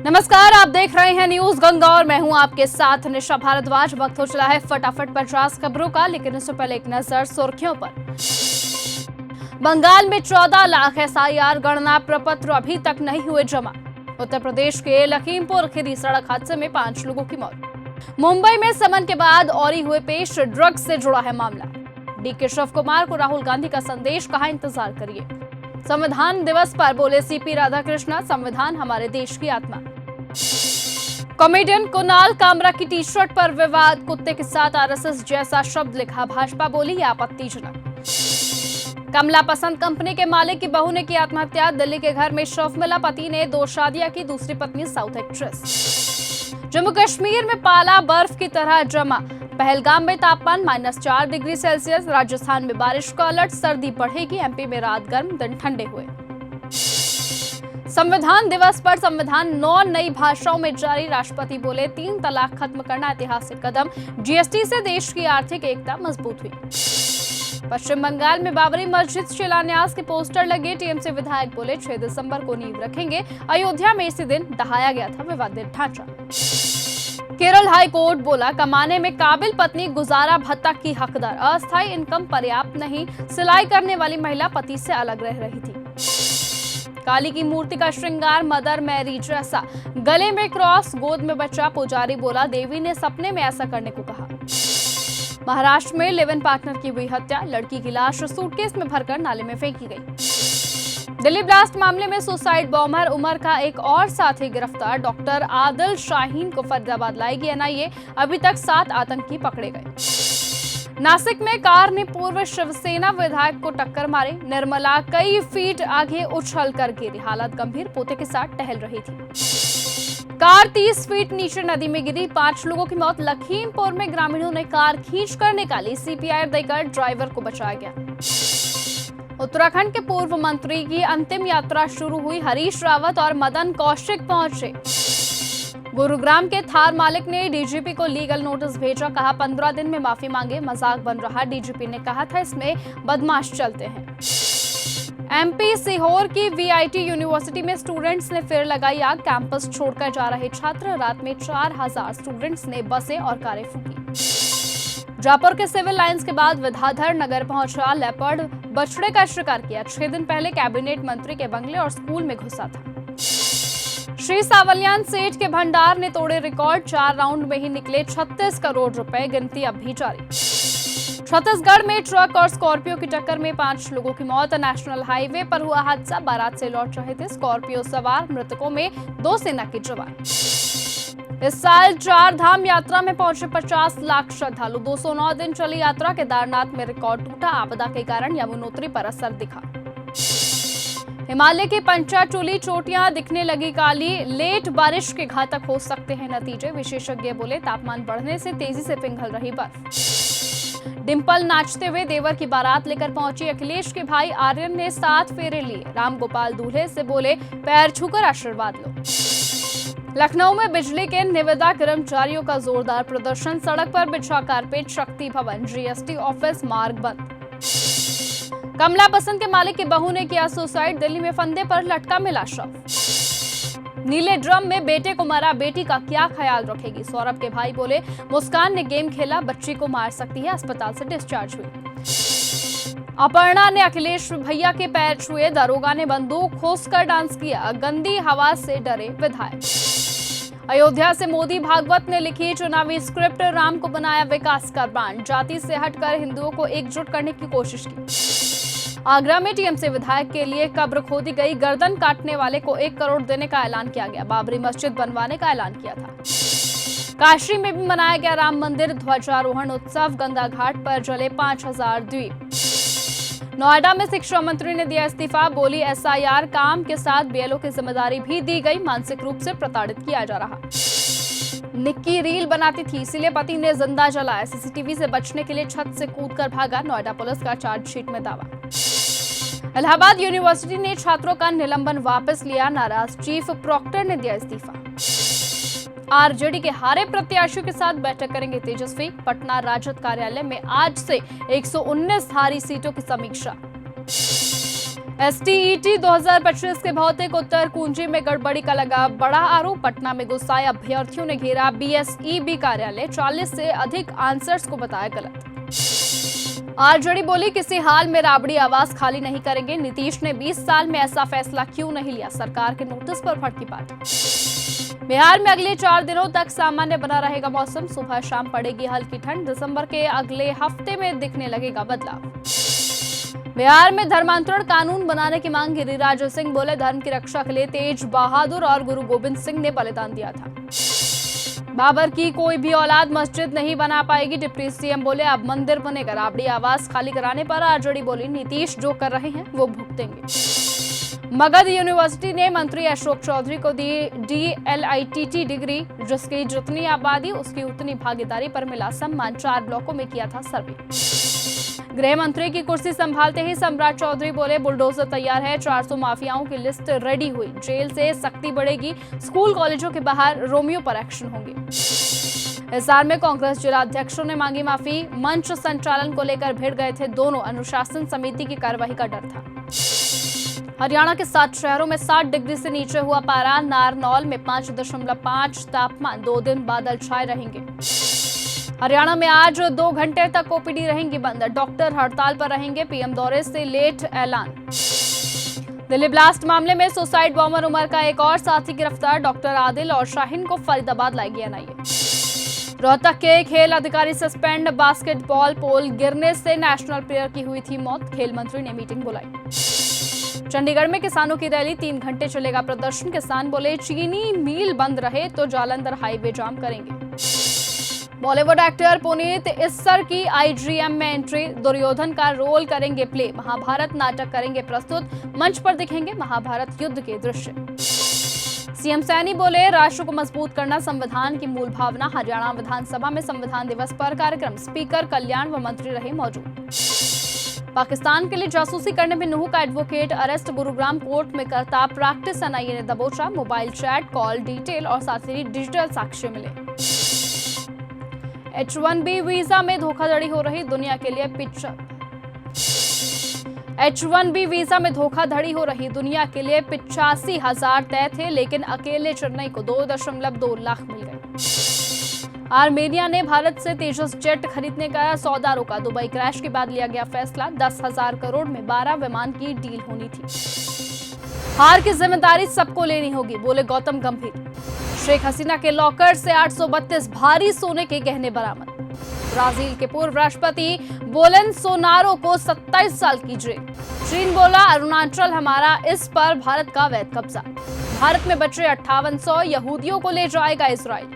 नमस्कार, आप देख रहे हैं न्यूज गंगा और मैं हूं आपके साथ निशा भारद्वाज। वक्त हो चला है फटाफट 50 खबरों का, लेकिन इससे पहले एक नजर सुर्खियों पर। बंगाल में 14 लाख SIR गणना प्रपत्र अभी तक नहीं हुए जमा। उत्तर प्रदेश के लखीमपुर खीरी सड़क हादसे में 5 लोगों की मौत। मुंबई में समन के बाद और हुए पेश, ड्रग्स से जुड़ा है मामला। DK शिव कुमार को राहुल गांधी का संदेश, कहा इंतजार करिए। संविधान दिवस पर बोले CP राधाकृष्णन, संविधान हमारे देश की आत्मा। कॉमेडियन कुणाल कामरा की टी-शर्ट पर विवाद, कुत्ते के साथ RSS जैसा शब्द लिखा, भाजपा बोली ये आपत्तिजनक। कमला पसंद कंपनी के मालिक की बहू ने की आत्महत्या, दिल्ली के घर में शव मिला, पति ने 2 शादियां की, दूसरी पत्नी साउथ एक्ट्रेस। जम्मू कश्मीर में पाला बर्फ की तरह जमा, पहलगाम में तापमान -4 डिग्री सेल्सियस, राजस्थान में बारिश का अलर्ट, सर्दी बढ़ेगी, MP में रात गर्म दिन ठंडे हुए। संविधान दिवस पर संविधान 9 नई भाषाओं में जारी, राष्ट्रपति बोले 3 तलाक खत्म करना ऐतिहासिक कदम, GST से देश की आर्थिक एकता मजबूत हुई। पश्चिम बंगाल में बाबरी मस्जिद शिलान्यास के पोस्टर लगे, TMC विधायक बोले 6 दिसंबर को नींव रखेंगे, अयोध्या में इसी दिन ढहाया गया था विवादित ढांचा। केरल हाई कोर्ट बोला कमाने में काबिल पत्नी गुजारा भत्ता की हकदार, अस्थायी इनकम पर्याप्त नहीं, सिलाई करने वाली महिला पति से अलग रह रही थी। काली की मूर्ति का श्रृंगार मदर मैरी जैसा, गले में क्रॉस, गोद में बच्चा, पुजारी बोला देवी ने सपने में ऐसा करने को कहा। महाराष्ट्र में लिव इन पार्टनर की हुई हत्या, लड़की की लाश सूटकेस में भरकर नाले में फेंकी गई। दिल्ली ब्लास्ट मामले में सुसाइड बॉम्बर उमर का एक और साथी गिरफ्तार, डॉक्टर आदिल शाहीन को फरीदाबाद लाएगी NIA, अभी तक 7 आतंकी पकड़े गए। नासिक में कार ने पूर्व शिवसेना विधायक को टक्कर मारी, निर्मला कई फीट आगे उछल कर गिरी, हालत गंभीर, पोते के साथ टहल रही थी। कार 30 फीट नीचे नदी में गिरी, 5 लोगों की मौत। लखीमपुर में ग्रामीणों ने कार खींचकर निकाली, CPR देकर ड्राइवर को बचाया गया। उत्तराखंड के पूर्व मंत्री की अंतिम यात्रा शुरू हुई, हरीश रावत और मदन कौशिक पहुंचे। गुरुग्राम के थार मालिक ने DGP को लीगल नोटिस भेजा, कहा 15 दिन में माफी मांगे, मजाक बन रहा। DGP ने कहा था इसमें बदमाश चलते हैं। MP सीहोर की VIT यूनिवर्सिटी में स्टूडेंट्स ने फिर लगाई आग, कैंपस छोड़कर जा रहे छात्र, रात में 4000 स्टूडेंट्स ने बसें और कारें फूंकी। जयपुर के सिविल लाइंस के बाद विद्याधर नगर पहुंचा लेपर्ड, बछड़े का शिकार किया, 6 दिन पहले कैबिनेट मंत्री के बंगले और स्कूल में घुसा था। श्री सावलियान सेठ के भंडार ने तोड़े रिकॉर्ड, 4 राउंड में ही निकले 36 करोड़ रुपए, गिनती अब भी जारी। छत्तीसगढ़ में ट्रक और स्कॉर्पियो की टक्कर में 5 लोगों की मौत, नेशनल हाईवे पर हुआ हादसा, बारात से लौट रहे थे स्कॉर्पियो सवार, मृतकों में 2 सेना के जवान। इस साल 4 धाम यात्रा में पहुंचे 50 लाख श्रद्धालु, 209 दिन चली यात्रा, केदारनाथ में रिकॉर्ड टूटा, आपदा के कारण यमुनोत्री पर असर दिखा। हिमालय के पंचाचूली चोटियां दिखने लगी काली, लेट बारिश के घातक हो सकते हैं नतीजे, विशेषज्ञ बोले तापमान बढ़ने से तेजी से पिघल रही बर्फ। डिंपल नाचते हुए देवर की बारात लेकर पहुंची, अखिलेश के भाई आर्यन ने 7 फेरे लिए, रामगोपाल दूल्हे से बोले पैर छूकर आशीर्वाद लो। लखनऊ में बिजली के निविदा कर्मचारियों का जोरदार प्रदर्शन, सड़क पर बिछा कारपेट, शक्ति भवन, GST ऑफिस, मार्ग बंद। कमला पसंद के मालिक की बहू ने किया सुसाइड, दिल्ली में फंदे पर लटका मिला शव। नीले ड्रम में बेटे को मारा, बेटी का क्या ख्याल रखेगी, सौरभ के भाई बोले मुस्कान ने गेम खेला, बच्ची को मार सकती है, अस्पताल से डिस्चार्ज हुई। अपर्णा ने अखिलेश भैया के पैर छुए, दरोगा ने बंदूक खोसकर डांस किया, गंदी हवा से डरे विधायक। अयोध्या से मोदी भागवत ने लिखी चुनावी स्क्रिप्ट, राम को बनाया विकास का ब्रांड, जाति से हटकर हिंदुओं को एकजुट करने की कोशिश की। आगरा में TMC विधायक के लिए कब्र खोदी गई, गर्दन काटने वाले को 1 करोड़ देने का ऐलान किया गया, बाबरी मस्जिद बनवाने का ऐलान किया था। काशी में भी मनाया गया राम मंदिर ध्वजारोहण उत्सव, गंगा घाट पर जले 5000 दीप। नोएडा में शिक्षा मंत्री ने दिया इस्तीफा, बोली SIR काम के साथ BLO की जिम्मेदारी भी दी गई, मानसिक रूप से प्रताड़ित किया जा रहा। निक्की रील बनाती थी, इसलिए पति ने जिंदा जलाया, CCTV से बचने के लिए छत से कूदकर भागा, नोएडा पुलिस का चार्जशीट में दावा। इलाहाबाद यूनिवर्सिटी ने छात्रों का निलंबन वापस लिया, नाराज चीफ प्रॉक्टर ने दिया इस्तीफा। RJD के हारे प्रत्याशियों के साथ बैठक करेंगे तेजस्वी, पटना राजद कार्यालय में आज से 119 हारी सीटों की समीक्षा। STET 2025 के भौतिक उत्तर कुंजी में गड़बड़ी का लगा बड़ा आरोप। पटना में गुस्साए अभ्यर्थियों ने घेरा BSEB कार्यालय, 40 से अधिक आंसर्स को बताया गलत। आरजेडी बोली किसी हाल में राबड़ी आवास खाली नहीं करेंगे। नीतीश ने 20 साल में ऐसा फैसला क्यों नहीं लिया, सरकार के नोटिस पर भड़की पार्टी। बिहार में अगले 4 दिनों तक सामान्य बना रहेगा मौसम, सुबह शाम पड़ेगी हल्की ठंड, दिसंबर के अगले हफ्ते में दिखने लगेगा बदलाव। बिहार में धर्मांतरण कानून बनाने की मांग, गिरिराज सिंह बोले धर्म की रक्षा के लिए तेज बहादुर और गुरु गोविंद सिंह ने बलिदान दिया था। बाबर की कोई भी औलाद मस्जिद नहीं बना पाएगी, डिप्टी सीएम बोले अब मंदिर बनेगा। राबड़ी आवास खाली कराने पर आरजेडी बोली नीतीश जो कर रहे हैं वो भुगतेंगे। मगध यूनिवर्सिटी ने मंत्री अशोक चौधरी को दी DLITT डिग्री, जिसकी जितनी आबादी उसकी उतनी भागीदारी पर मिला सम्मान। 4 ब्लॉकों में किया था सर्वे। गृह मंत्री की कुर्सी संभालते ही सम्राट चौधरी बोले बुलडोजर तैयार है, 400 माफियाओं की लिस्ट रेडी हुई, जेल से सख्ती बढ़ेगी, स्कूल कॉलेजों के बाहर रोमियो पर एक्शन होंगे। हिसार में कांग्रेस जिला अध्यक्षों ने मांगी माफी, मंच संचालन को लेकर भिड़ गए थे दोनों, अनुशासन समिति की कार्रवाई का डर था। हरियाणा के 7 शहरों में 60 डिग्री से नीचे हुआ पारा, नारनौल में 5.5 तापमान, 2 दिन बादल छाए रहेंगे। हरियाणा में आज 2 घंटे तक ओपीडी रहेंगी बंद, डॉक्टर हड़ताल पर रहेंगे, पीएम दौरे से लेट ऐलान। दिल्ली ब्लास्ट मामले में सुसाइड बॉम्बर उमर का एक और साथी गिरफ्तार, डॉक्टर आदिल और शाहीन को फरीदाबाद लाएगी एनआईए। रोहतक के खेल अधिकारी सस्पेंड, बास्केटबॉल पोल गिरने से नेशनल प्लेयर की हुई थी मौत, खेल मंत्री ने मीटिंग बुलाई। चंडीगढ़ में किसानों की रैली, 3 घंटे चलेगा प्रदर्शन, किसान बोले चीनी मिल बंद रहे तो जालंधर हाईवे जाम करेंगे। बॉलीवुड एक्टर पुनीत इस्सर की IGM में एंट्री, दुर्योधन का रोल करेंगे प्ले, महाभारत नाटक करेंगे प्रस्तुत, मंच पर दिखेंगे महाभारत युद्ध के दृश्य। सीएम सैनी बोले राष्ट्र को मजबूत करना संविधान की मूल भावना, हरियाणा विधानसभा में संविधान दिवस पर कार्यक्रम, स्पीकर कल्याण व मंत्री रहे मौजूद। पाकिस्तान के लिए जासूसी करने में नूह का एडवोकेट अरेस्ट, गुरुग्राम कोर्ट में करता प्रैक्टिस, एनआईए ने दबोचा, मोबाइल चैट, कॉल डिटेल और साथ ही डिजिटल साक्ष्य मिले। H1B वीजा में धोखाधड़ी हो रही, दुनिया के लिए H1B वीजा में धोखाधड़ी हो रही, दुनिया के लिए 85,000 तय थे, लेकिन अकेले चेन्नई को 2.2 लाख मिल गए। आर्मेनिया ने भारत से तेजस जेट खरीदने का सौदा रोका, दुबई क्रैश के बाद लिया गया फैसला, 10,000 करोड़ में 12 विमान की डील होनी थी। हार की जिम्मेदारी सबको लेनी होगी, बोले गौतम गंभीर। शेख हसीना के लॉकर से 832 भारी सोने के गहने बरामद। ब्राजील के पूर्व राष्ट्रपति बोलेसोनारो को 27 साल की जेल। चीन बोला अरुणाचल हमारा, इस पर भारत का अवैध कब्जा। भारत में बचे 5800 यहूदियों को ले जाएगा इजराइल।